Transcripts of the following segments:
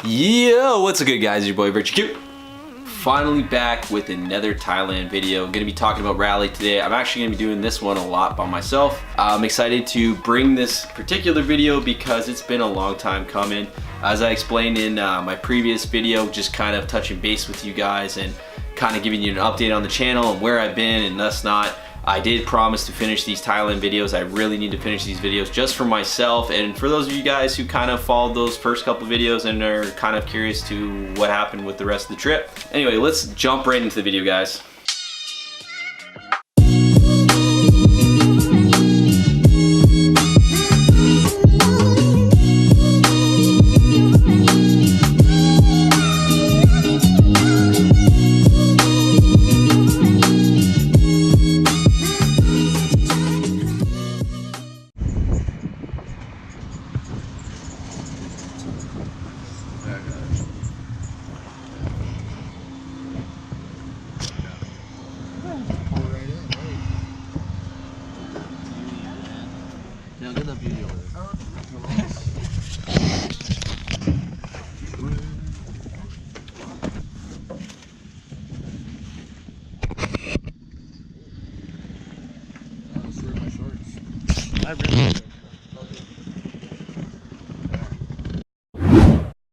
Yo, what's good guys, your boy Virtue Q. Finally back with another Thailand video. I'm gonna be talking about Railay today. I'm actually gonna be doing this one a lot by myself. I'm excited to bring this particular video because it's been a long time coming. As I explained in my previous video, just kind of touching base with you guys and kind of giving you an update on the channel and where I've been and thus not. I did promise to finish these Thailand videos. I really need to finish these videos just for myself and for those of you guys who kind of followed those first couple videos and are kind of curious to what happened with the rest of the trip. Anyway, let's jump right into the video, guys.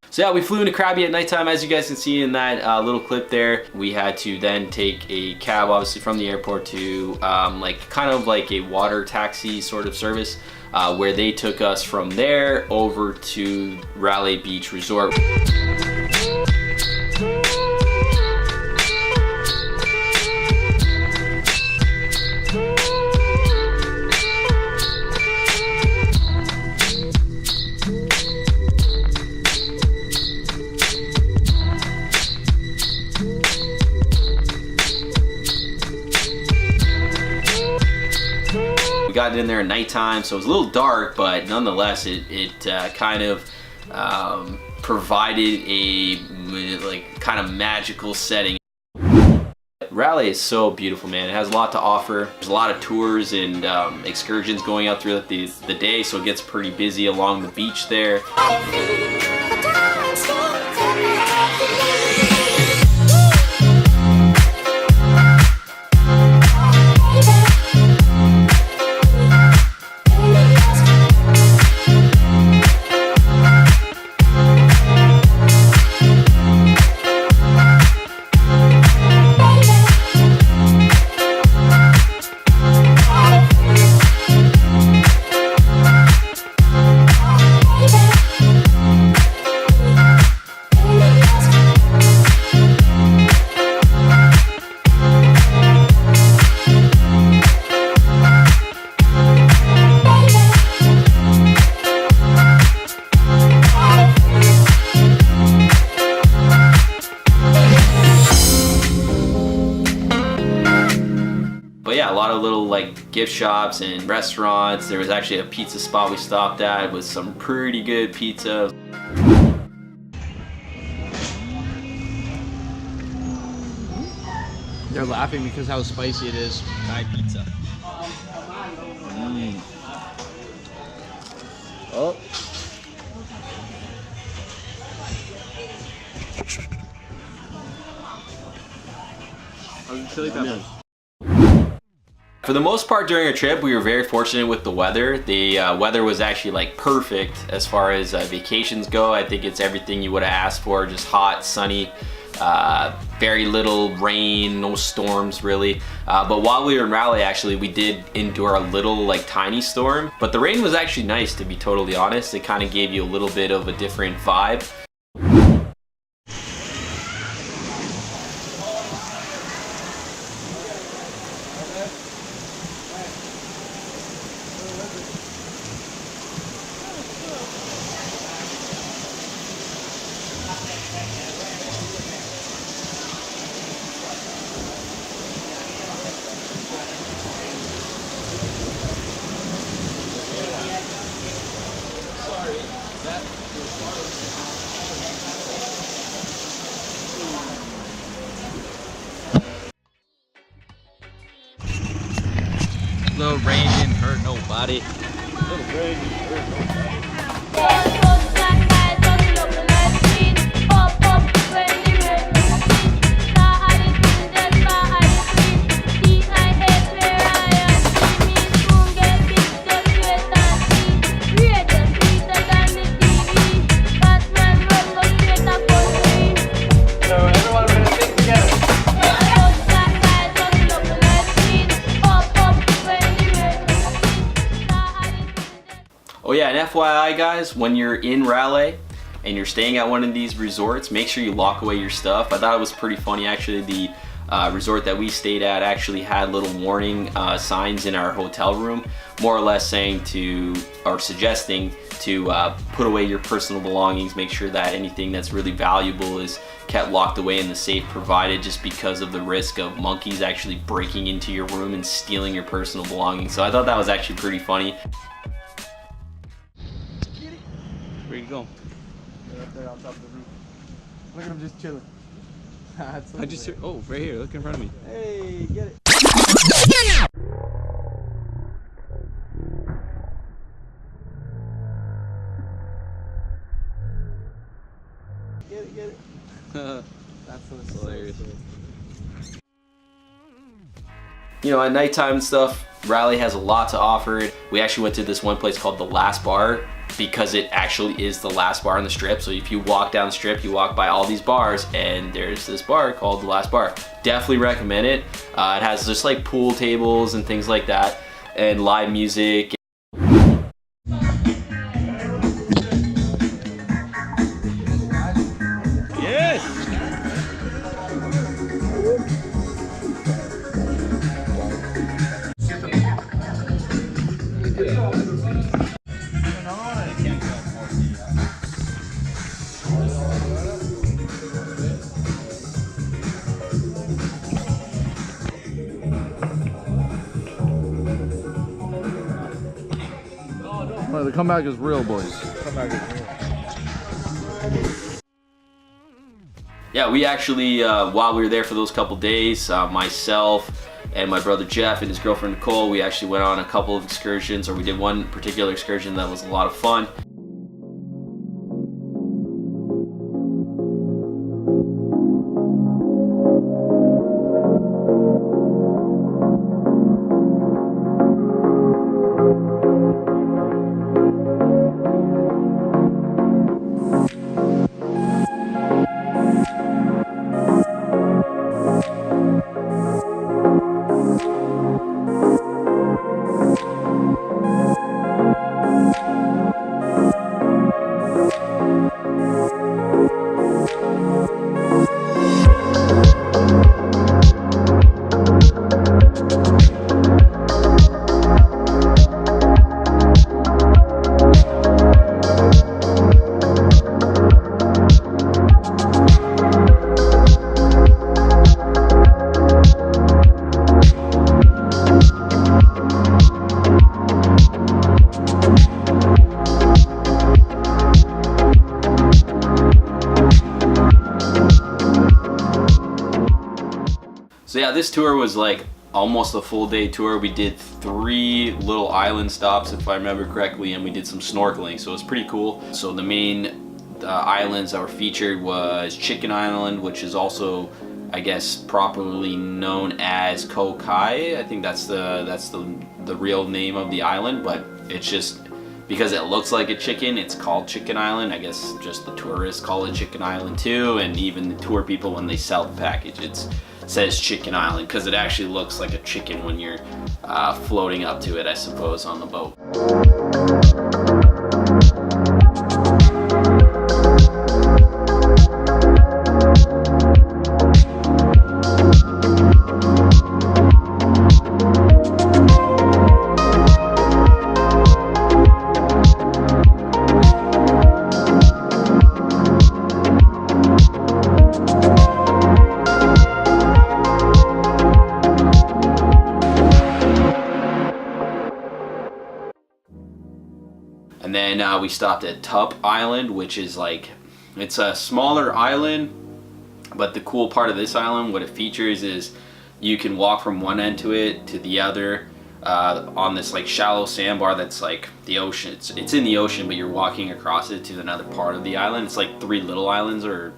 So yeah, we flew into Krabi at nighttime, as you guys can see in that little clip there. We had to then take a cab, obviously, from the airport to kind of like a water taxi sort of service, where they took us from there over to Railay Beach Resort. We got in there at nighttime, so it was a little dark, but nonetheless it kind of provided a kind of magical setting. Railay is so beautiful, man. It has a lot to offer. There's a lot of tours and excursions going out throughout the day, so it gets pretty busy along the beach there. Yeah, a lot of little gift shops and restaurants. There was actually a pizza spot we stopped at with some pretty good pizza. They're laughing because how spicy it is. Thai pizza. Oh. How's the chili pepper? For the most part during our trip, we were very fortunate with the weather. The weather was actually perfect as far as vacations go. I think it's everything you would have asked for, just hot, sunny, very little rain, no storms really. But while we were in Railay, actually, we did endure a little tiny storm. But the rain was actually nice, to be totally honest. It kind of gave you a little bit of a different vibe. Little rain didn't hurt nobody. Little rain didn't hurt nobody. Oh yeah, and FYI guys, when you're in Railay and you're staying at one of these resorts, make sure you lock away your stuff. I thought it was pretty funny actually. The resort that we stayed at actually had little warning signs in our hotel room, more or less saying to, or suggesting to put away your personal belongings, make sure that anything that's really valuable is kept locked away in the safe provided, just because of the risk of monkeys actually breaking into your room and stealing your personal belongings. So I thought that was actually pretty funny. Where you going? They're up there on top of the roof. Look at him just chilling. I just hear, oh, right here, look in front of me. Hey, get it. Get it. That's hilarious. You know, at nighttime and stuff, Railay has a lot to offer. We actually went to this one place called the Last Bar, because it actually is the last bar on the strip. So if you walk down the strip, you walk by all these bars and there's this bar called the Last Bar. Definitely recommend it. It has just like pool tables and things like that, and live music. The comeback is real, boys. Yeah, we actually, while we were there for those couple days, myself and my brother Jeff and his girlfriend Nicole, we actually went on a couple of excursions, or we did one particular excursion that was a lot of fun. So yeah, this tour was like almost a full day tour. We did 3 little island stops, if I remember correctly, and we did some snorkeling, so it was pretty cool. So the main islands that were featured was Chicken Island, which is also, I guess, properly known as Ko Kai. I think that's the real name of the island, but it's just because it looks like a chicken, it's called Chicken Island. I guess just the tourists call it Chicken Island too, and even the tour people, when they sell the package, it says Chicken Island because it actually looks like a chicken when you're floating up to it, I suppose, on the boat. And then we stopped at Tup Island, which is like, it's a smaller island, but the cool part of this island, what it features is you can walk from one end to it to the other on this like shallow sandbar that's like the ocean. It's in the ocean, but you're walking across it to another part of the island. It's like 3 little islands, or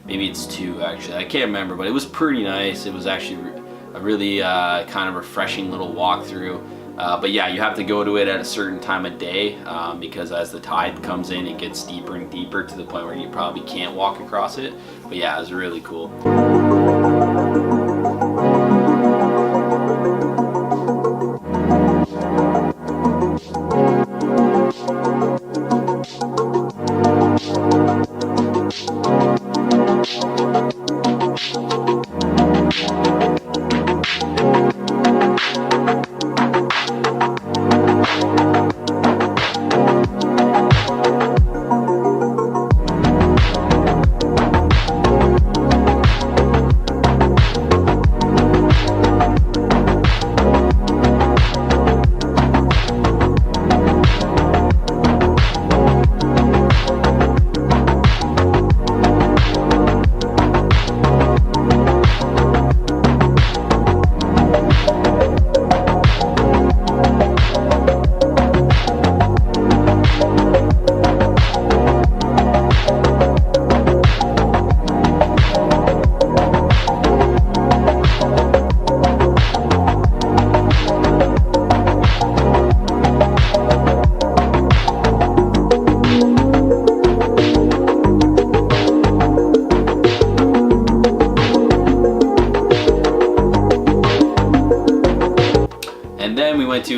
maybe it's 2 actually. I can't remember, but it was pretty nice. It was actually a really kind of refreshing little walkthrough. But yeah, you have to go to it at a certain time of day because as the tide comes in, it gets deeper and deeper to the point where you probably can't walk across it. But yeah, it was really cool.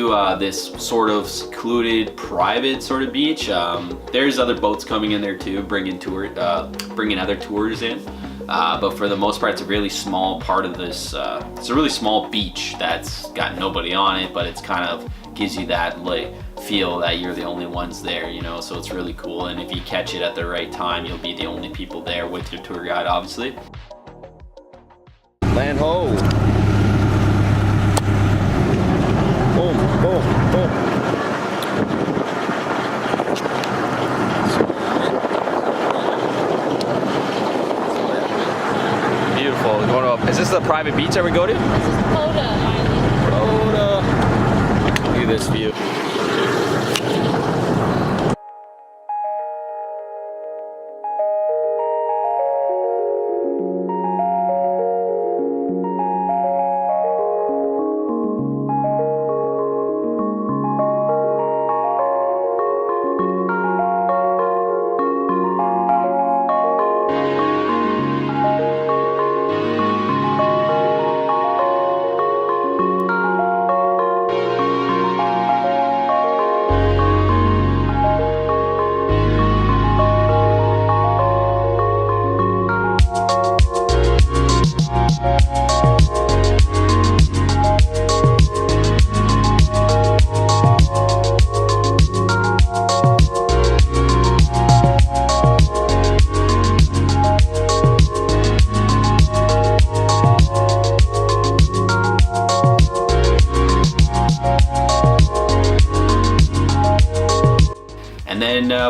to this sort of secluded, private sort of beach. There's other boats coming in there too, bringing other tours in. But for the most part, it's a really small part of this. It's a really small beach that's got nobody on it, but it's kind of gives you that like feel that you're the only ones there, you know. So it's really cool. And if you catch it at the right time, you'll be the only people there with your tour guide, obviously. Land ho! Boom, boom, boom. Beautiful. Going up. Is this the private beach that we go to? This is Rhoda Island. Rhoda. Look at this view.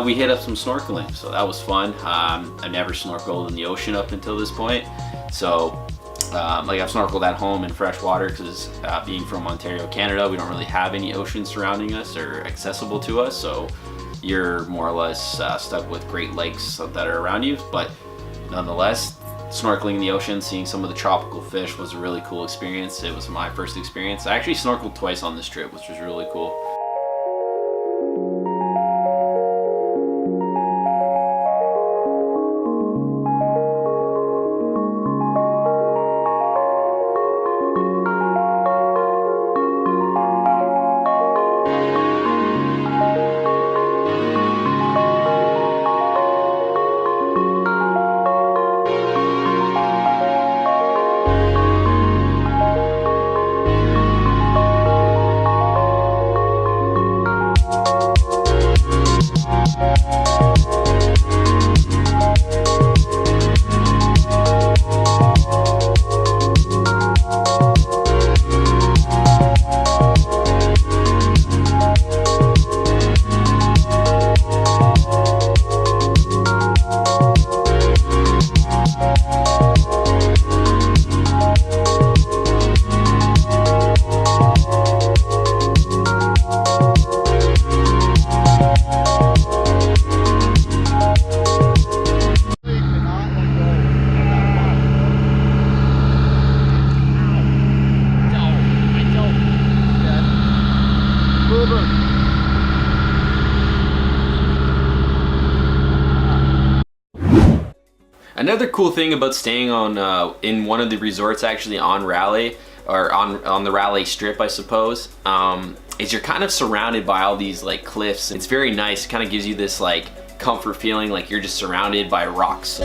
We hit up some snorkeling, so that was fun. I never snorkeled in the ocean up until this point, so like I've snorkeled at home in fresh water because being from Ontario, Canada, we don't really have any ocean surrounding us or accessible to us, so you're more or less stuck with Great Lakes that are around you. But nonetheless, snorkeling in the ocean, seeing some of the tropical fish was a really cool experience. It was my first experience. I actually snorkeled twice on this trip, which was really cool. Another cool thing about staying on in one of the resorts actually on Railay, or on the Railay Strip, I suppose, is you're kind of surrounded by all these like cliffs. It's very nice. It kind of gives you this like comfort feeling, like you're just surrounded by rocks.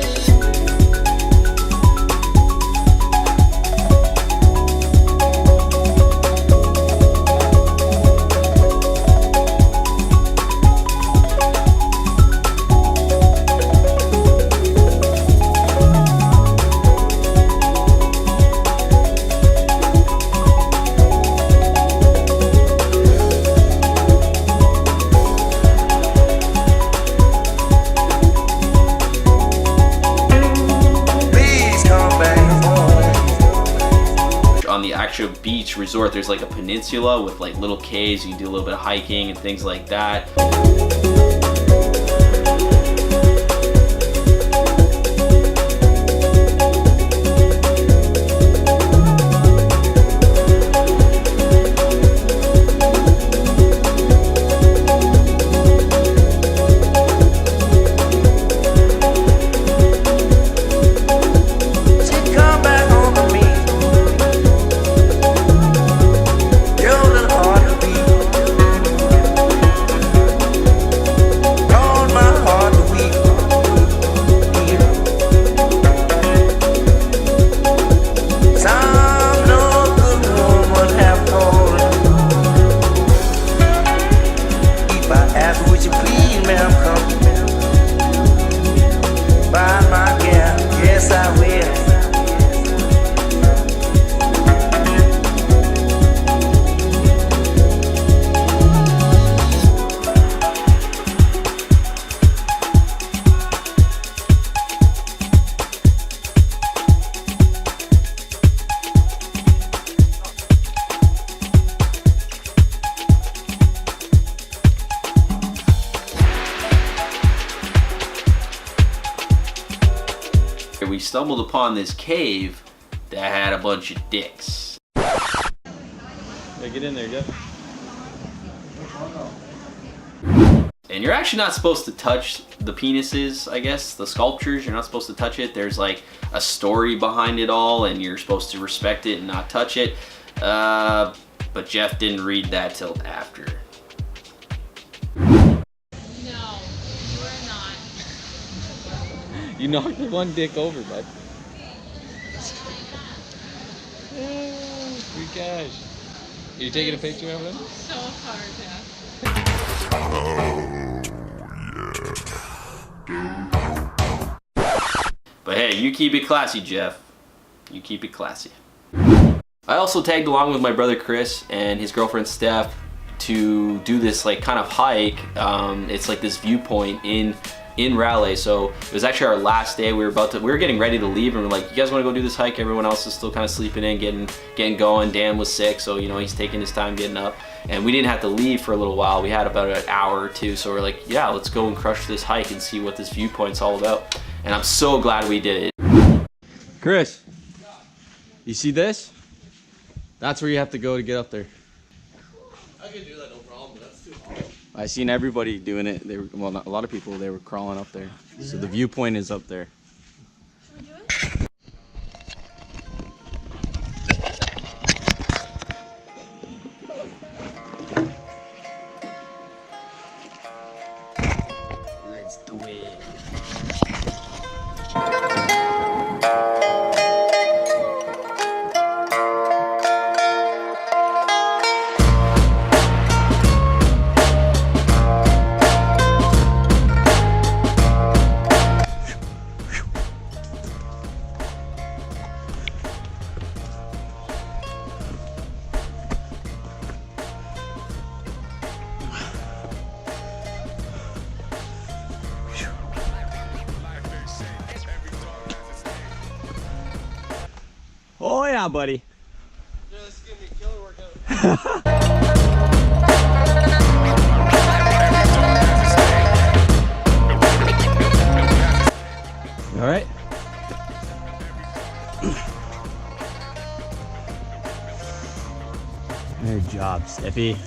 Beach resort, there's like a peninsula with like little caves. You can do a little bit of hiking and things like that. You're the heart of me. stumbled upon this cave that had a bunch of dicks. Yeah, get in there, Jeff. And you're actually not supposed to touch the penises, I guess, the sculptures. You're not supposed to touch it. There's like a story behind it all, and you're supposed to respect it and not touch it. But Jeff didn't read that till after. No, you are not. You knocked one dick over, bud. Free cash. You taking a picture of him? So hard, Jeff. But hey, you keep it classy, Jeff. You keep it classy. I also tagged along with my brother Chris and his girlfriend Steph to do this like kind of hike. It's like this viewpoint in Railay. So it was actually our last day. We were getting ready to leave, and we're like, you guys want to go do this hike? Everyone else is still kind of sleeping in, getting going. Dan was sick, so you know he's taking his time getting up. And we didn't have to leave for a little while. We had about an hour or two, so we're like, yeah, let's go and crush this hike and see what this viewpoint's all about. And I'm so glad we did it. Chris, you see this? That's where you have to go to get up there. I can do that, no problem, but that's too hard. I seen everybody doing it. They were, well, not a lot of people. They were crawling up there. So the viewpoint is up there. Should we do it? Let's do it. Oh yeah, buddy. Yeah, this is gonna be a killer workout. All right. Good job, Steffi.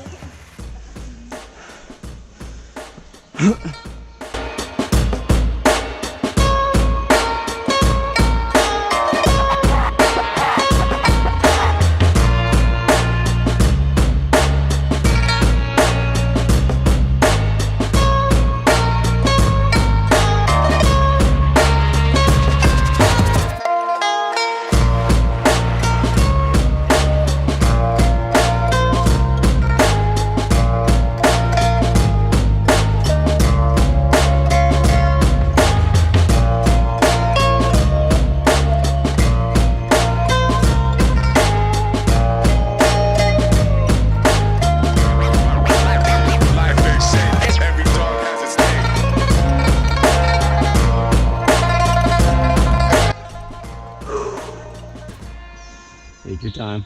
Take your time.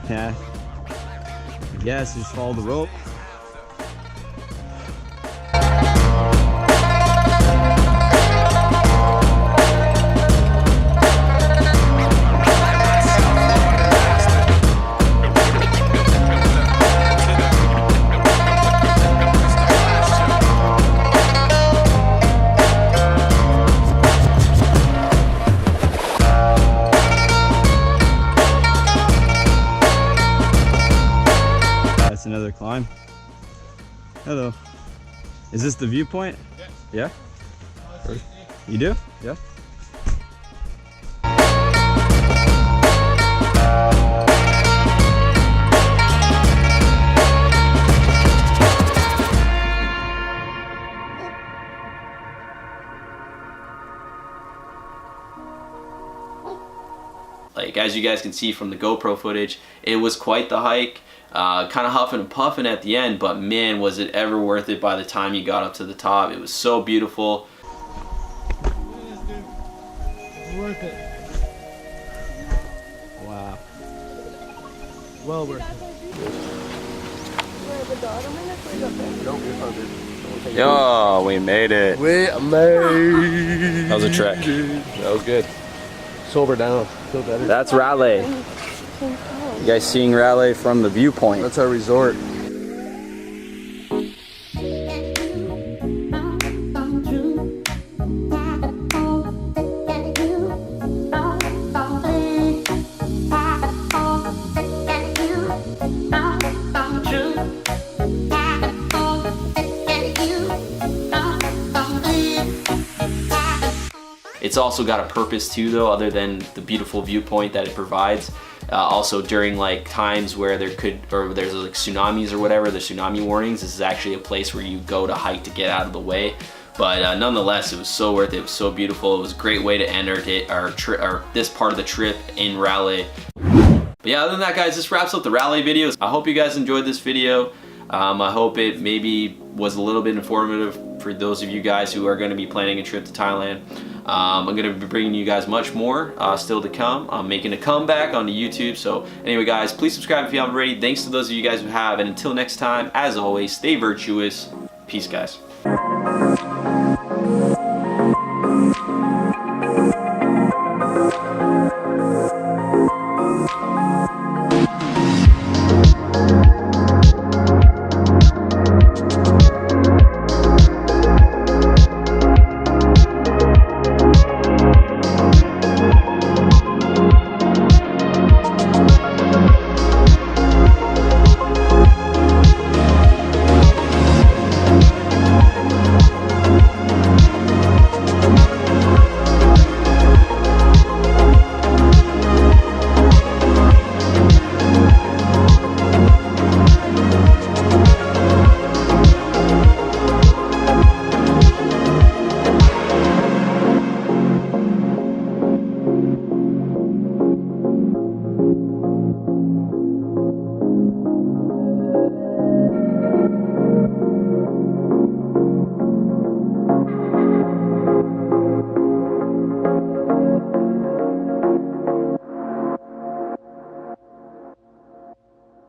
Yeah. I guess just follow the rope. Another climb. Hello. Is this the viewpoint? Yeah. Yeah? You do? Yeah. Like, as you guys can see from the GoPro footage, it was quite the hike. Kind of huffing and puffing at the end, but man, was it ever worth it by the time you got up to the top. It was so beautiful. Worth it. Wow. Well worth it. Yo, we made it. We made. That was a trek. That was good. Sober down. Feel better. That's Railay. You guys seeing Railay from the viewpoint. That's our resort. It's also got a purpose too, though, other than the beautiful viewpoint that it provides. Also, during like times where there's like tsunamis or whatever, the tsunami warnings, this is actually a place where you go to hike to get out of the way. But nonetheless, it was so worth it. It was so beautiful. It was a great way to end this part of the trip in Railay. But yeah, other than that, guys, this wraps up the Railay videos. I hope you guys enjoyed this video. I hope it maybe was a little bit informative for those of you guys who are going to be planning a trip to Thailand. I'm going to be bringing you guys much more still to come. I'm making a comeback onto YouTube. So anyway, guys, please subscribe if you haven't already. Thanks to those of you guys who have. And until next time, as always, stay virtuous. Peace, guys.